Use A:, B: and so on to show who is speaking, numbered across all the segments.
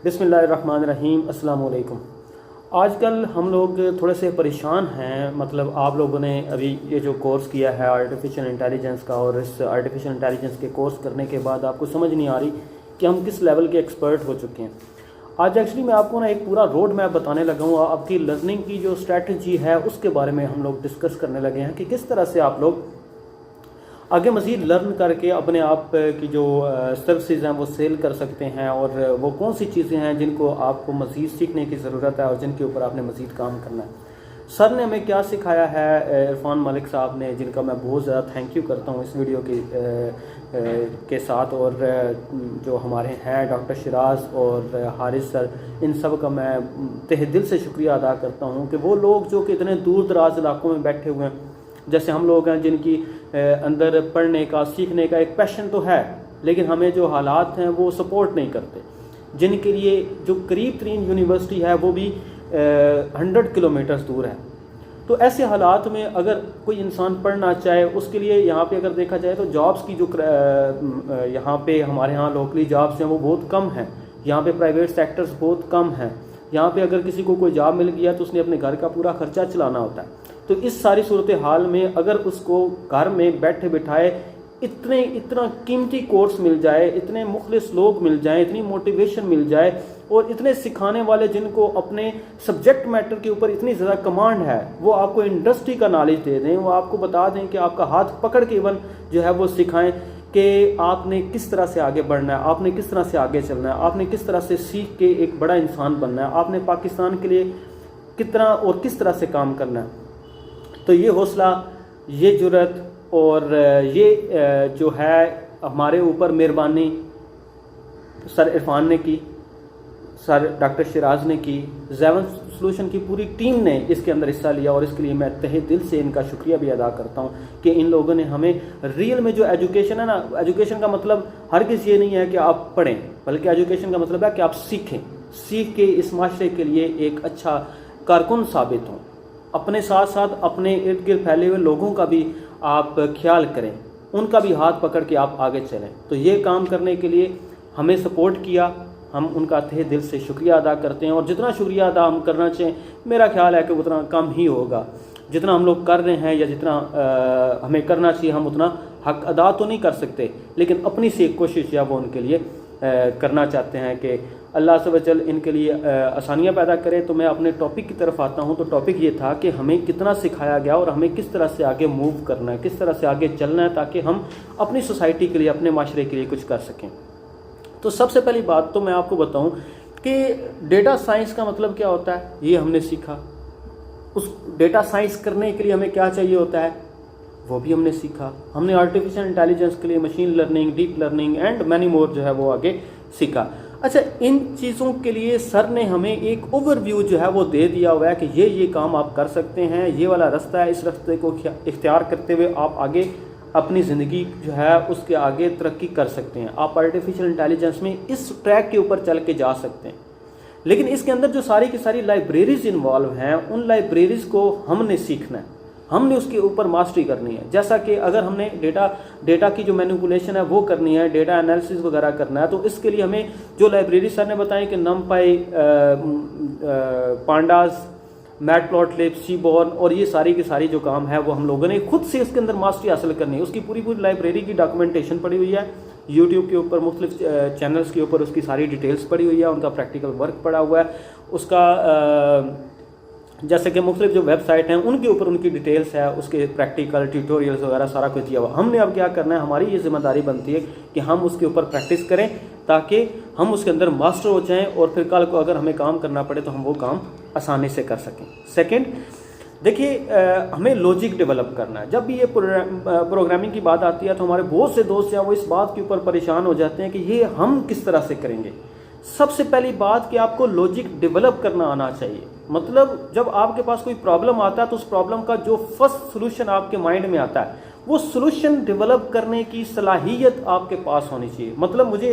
A: बिस्मिल्लाहिर्रहमानिर्रहीम। अस्सलाम वालेकुम। आजकल हम लोग थोड़े से परेशान हैं। मतलब आप लोगों ने अभी ये जो कोर्स किया है आर्टिफिशियल इंटेलिजेंस का, और इस आर्टिफिशियल इंटेलिजेंस के कोर्स करने के बाद आपको समझ नहीं आ रही कि हम किस लेवल के एक्सपर्ट हो चुके हैं। आज एक्चुअली मैं आपको ना एक पूरा रोड मैप बताने लगा हूँ। आपकी लर्निंग की जो स्ट्रैटेजी है उसके बारे में हम लोग डिस्कस करने लगे हैं कि किस तरह से आप लोग आगे मज़ीद लर्न करके अपने आप की जो सर्विसेज हैं वो सेल कर सकते हैं, और वो कौन सी चीज़ें हैं जिनको आपको मज़ीद सीखने की ज़रूरत है और जिनके ऊपर आपने मज़ीद काम करना है। सर ने हमें क्या सिखाया है, इरफान मलिक साहब ने, जिनका मैं बहुत ज़्यादा थैंक यू करता हूँ इस वीडियो के साथ, और जो हमारे हैं डॉक्टर शिराज और हारिस सर, इन सब का मैं तहे दिल से शुक्रिया अदा करता हूँ कि वो लोग जो कि इतने दूर दराज इलाकों में बैठे हुए हैं, जैसे हम लोग हैं जिनकी अंदर पढ़ने का सीखने का एक पैशन तो है, लेकिन हमें जो हालात हैं वो सपोर्ट नहीं करते, जिनके लिए जो करीब तरीन यूनिवर्सिटी है वो भी 100 किलोमीटर्स दूर है। तो ऐसे हालात में अगर कोई इंसान पढ़ना चाहे, उसके लिए यहाँ पे अगर देखा जाए तो जॉब्स की जो यहाँ पे हमारे यहाँ लोकली जॉब्स हैं वो बहुत कम हैं। यहाँ पे प्राइवेट सेक्टर्स बहुत कम हैं। यहाँ पे अगर किसी को कोई जॉब मिल गया तो उसने अपने घर का पूरा खर्चा चलाना होता है। तो इस सारी सूरत हाल में अगर उसको घर में बैठे बिठाए इतना कीमती कोर्स मिल जाए, इतने मुखलिस लोग मिल जाएं, इतनी मोटिवेशन मिल जाए, और इतने सिखाने वाले जिनको अपने सब्जेक्ट मैटर के ऊपर इतनी ज़्यादा कमांड है, वो आपको इंडस्ट्री का नॉलेज दे दें, वो आपको बता दें कि आपका हाथ पकड़ के इवन जो है वो सिखाएं कि आपने किस तरह से आगे बढ़ना है, आपने किस तरह से आगे चलना है, आपने किस तरह से सीख के एक बड़ा इंसान बनना है, आपने पाकिस्तान के लिए कितना और किस तरह से काम करना है। तो ये हौसला, ये जुर्रत और ये जो है हमारे ऊपर मेहरबानी सर इरफान ने की, सर डॉक्टर शिराज ने की, ज़ेवन सॉल्यूशन की पूरी टीम ने इसके अंदर हिस्सा लिया, और इसके लिए मैं तहे दिल से इनका शुक्रिया भी अदा करता हूँ कि इन लोगों ने हमें रियल में जो एजुकेशन है ना, एजुकेशन का मतलब हर किसी ये नहीं है कि आप पढ़ें, बल्कि एजुकेशन का मतलब है कि आप सीखें, सीख के इस माशरे के लिए एक अच्छा कारकुन साबित हों। अपने साथ साथ अपने इर्द गिर्द फैले हुए लोगों का भी आप ख्याल करें, उनका भी हाथ पकड़ के आप आगे चलें। तो ये काम करने के लिए हमें सपोर्ट किया, हम उनका तहे दिल से शुक्रिया अदा करते हैं, और जितना शुक्रिया अदा हम करना चाहें मेरा ख्याल है कि उतना कम ही होगा। जितना हम लोग कर रहे हैं या जितना हमें करना चाहिए, हम उतना हक अदा तो नहीं कर सकते, लेकिन अपनी से एक कोशिश या वो उनके लिए करना चाहते हैं कि अल्लाह से वजल इनके लिए आसानियाँ पैदा करे। तो मैं अपने टॉपिक की तरफ आता हूँ। तो टॉपिक ये था कि हमें कितना सिखाया गया और हमें किस तरह से आगे मूव करना है, किस तरह से आगे चलना है, ताकि हम अपनी सोसाइटी के लिए, अपने माशरे के लिए कुछ कर सकें। तो सबसे पहली बात तो मैं आपको बताऊं कि डेटा साइंस का मतलब क्या होता है, ये हमने सीखा। उस डेटा साइंस करने के लिए हमें क्या चाहिए होता है, वो भी हमने सीखा। हमने आर्टिफिशियल इंटेलिजेंस के लिए machine learning, deep learning and many more जो है वो आगे सीखा। अच्छा, इन चीज़ों के लिए सर ने हमें एक ओवरव्यू जो है वो दे दिया हुआ है कि ये काम आप कर सकते हैं, ये वाला रास्ता है, इस रास्ते को इख्तियार करते हुए आप आगे अपनी ज़िंदगी जो है उसके आगे तरक्की कर सकते हैं। आप आर्टिफिशियल इंटेलिजेंस में इस ट्रैक के ऊपर चल के जा सकते हैं। लेकिन इसके अंदर जो सारी की सारी लाइब्रेरीज इन्वॉल्व हैं, उन लाइब्रेरीज को हमने सीखना है, हमने उसके ऊपर मास्टरी करनी है। जैसा कि अगर हमने डेटा की जो मैनिपुलेशन है वो करनी है, डेटा एनालिसिस वगैरह करना है, तो इसके लिए हमें जो लाइब्रेरी सर ने बताई कि नमपाई, पांडाज, मैटप्लॉटलिब, सीबॉर्न, और ये सारी की सारी जो काम है वो हम लोगों ने खुद से इसके अंदर मास्टरी हासिल करनी है। उसकी पूरी लाइब्रेरी की डॉक्यूमेंटेशन पड़ी हुई है, यूट्यूब के ऊपर मुख्तलिफ चैनल्स के ऊपर उसकी सारी डिटेल्स पड़ी हुई है, उनका प्रैक्टिकल वर्क पड़ा हुआ है, उसका जैसे कि मुख्तलिफ जो वेबसाइट हैं उनके ऊपर उनकी डिटेल्स है, उसके प्रैक्टिकल ट्यूटोरियल्स वगैरह सारा कुछ दिया हुआ। हमने अब क्या करना है, हमारी ये जिम्मेदारी बनती है कि हम उसके ऊपर प्रैक्टिस करें ताकि हम उसके अंदर मास्टर हो जाएं, और फिर कल को अगर हमें काम करना पड़े तो हम वो काम आसानी से कर सकें। सेकंड, देखिए, हमें लॉजिक डेवलप करना है। जब भी ये प्रोग्रामिंग की बात आती है तो हमारे बहुत से दोस्त हैं वो इस बात के ऊपर परेशान हो जाते हैं कि ये हम किस तरह से करेंगे। सबसे पहली बात कि आपको लॉजिक डेवलप करना आना चाहिए। मतलब जब आपके पास कोई प्रॉब्लम आता है तो उस प्रॉब्लम का जो फर्स्ट सोल्यूशन आपके माइंड में आता है, वो सोल्यूशन डेवलप करने की सलाहियत आपके पास होनी चाहिए। मतलब मुझे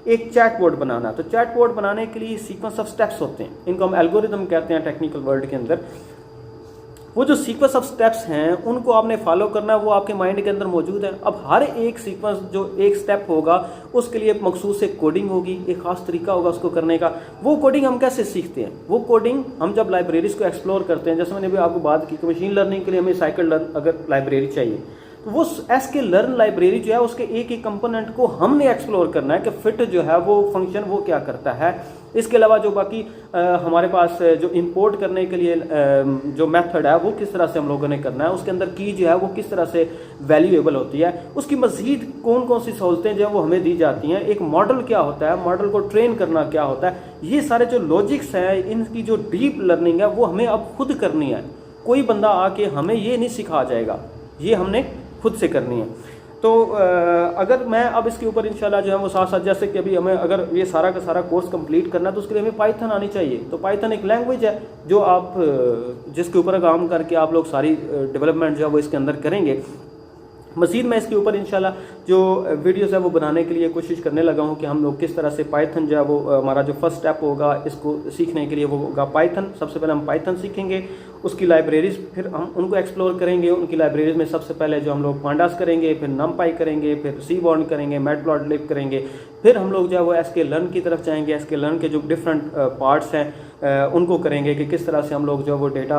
A: एक चैटबॉट बनाना है, तो चैटबॉट बनाने के लिए सीक्वेंस ऑफ स्टेप्स होते हैं, इनको हम एल्गोरिदम कहते हैं टेक्निकल वर्ल्ड के अंदर। वो जो सीक्वेंस ऑफ स्टेप्स हैं उनको आपने फॉलो करना है, वो आपके माइंड के अंदर मौजूद है। अब हर एक सीक्वेंस जो एक स्टेप होगा उसके लिए मखसूस एक कोडिंग होगी, एक ख़ास तरीका होगा उसको करने का। वो कोडिंग हम कैसे सीखते हैं? वो कोडिंग हम जब लाइब्रेरीज को एक्सप्लोर करते हैं, जैसे मैंने भी आपको बात की कि मशीन लर्निंग के लिए हमें साइकिल लर्न अगर लाइब्रेरी चाहिए, तो वो एसके लर्न लाइब्रेरी जो है उसके एक एक कंपोनेंट को हमने एक्सप्लोर करना है कि फिट जो है वो फंक्शन वो क्या करता है। इसके अलावा जो बाकी हमारे पास जो इंपोर्ट करने के लिए जो मेथड है वो किस तरह से हम लोगों ने करना है, उसके अंदर की जो है वो किस तरह से वैल्यूएबल होती है, उसकी मजीद कौन कौन सी सहूलतें जो है वो हमें दी जाती हैं, एक मॉडल क्या होता है, मॉडल को ट्रेन करना क्या होता है, ये सारे जो लॉजिक्स हैं इनकी जो डीप लर्निंग है वो हमें अब खुद करनी है। कोई बंदा आके हमें ये नहीं सिखा जाएगा, ये हमने खुद से करनी है। तो अगर मैं अब इसके ऊपर इंशाल्लाह जो है वो साथ साथ, जैसे कि अभी हमें अगर ये सारा का सारा कोर्स कंप्लीट करना है तो उसके लिए हमें पाइथन आनी चाहिए। तो पाइथन एक लैंग्वेज है जो आप जिसके ऊपर काम करके आप लोग सारी डेवलपमेंट जो है वो इसके अंदर करेंगे। मज़ीद मैं इसके ऊपर इंशाल्लाह जो वीडियोस है वो बनाने के लिए कोशिश करने लगा हूँ कि हम लोग किस तरह से पाइथन जो है वो हमारा जो फर्स्ट स्टेप होगा इसको सीखने के लिए वो होगा पाइथन। सबसे पहले हम पाइथन सीखेंगे, उसकी लाइब्रेरीज फिर हम उनको एक्सप्लोर करेंगे। उनकी लाइब्रेरीज में सबसे पहले जो हम लोग पांडास करेंगे, फिर नमपाई करेंगे, फिर सीबॉर्न करेंगे, मैटप्लॉटलिब करेंगे, फिर हम लोग जो है वो एसके लर्न की तरफ जाएंगे। एसके लर्न के जो डिफरेंट पार्ट्स हैं उनको करेंगे कि किस तरह से हम लोग जो वो डेटा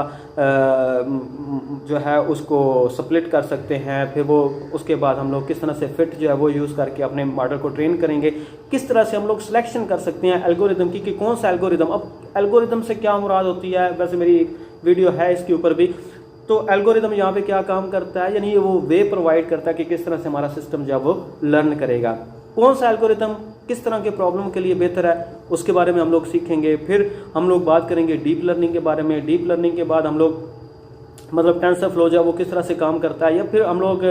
A: जो है उसको स्प्लिट कर सकते हैं। फिर वो उसके बाद हम लोग किस तरह से फिट जो है वो यूज़ करके अपने मॉडल को ट्रेन करेंगे। किस तरह से हम लोग सिलेक्शन कर सकते हैं एल्गोरिदम की कि कौन सा एल्गोरिदम, अब एल्गोरिदम से क्या मुराद होती है, वैसे मेरी एक वीडियो है इसके ऊपर भी। तो एल्गोरिदम यहाँ पे क्या काम करता है, यानी वो वे प्रोवाइड करता है कि किस तरह से हमारा सिस्टम जो है वो लर्न करेगा, कौन सा एल्गोरिदम किस तरह के प्रॉब्लम के लिए बेहतर है, उसके बारे में हम लोग सीखेंगे। फिर हम लोग बात करेंगे डीप लर्निंग के बारे में। डीप लर्निंग के बाद हम लोग मतलब टेंसर फ्लो जो है वो किस तरह से काम करता है, या फिर हम लोग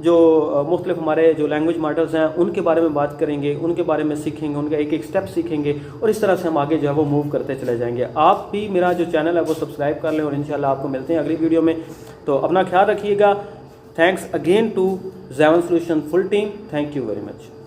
A: जो मुख्तलिफ हमारे जो लैंग्वेज मॉडल्स हैं उनके बारे में बात करेंगे, उनके बारे में सीखेंगे, उनका एक एक स्टेप सीखेंगे और इस तरह से हम आगे जो है वो मूव करते चले जाएंगे। आप भी मेरा जो चैनल है वो सब्सक्राइब कर लें और इंशाल्लाह आपको मिलते हैं अगली वीडियो में। तो अपना ख्याल रखिएगा। Thanks again to Xeven solution full team. Thank you very much.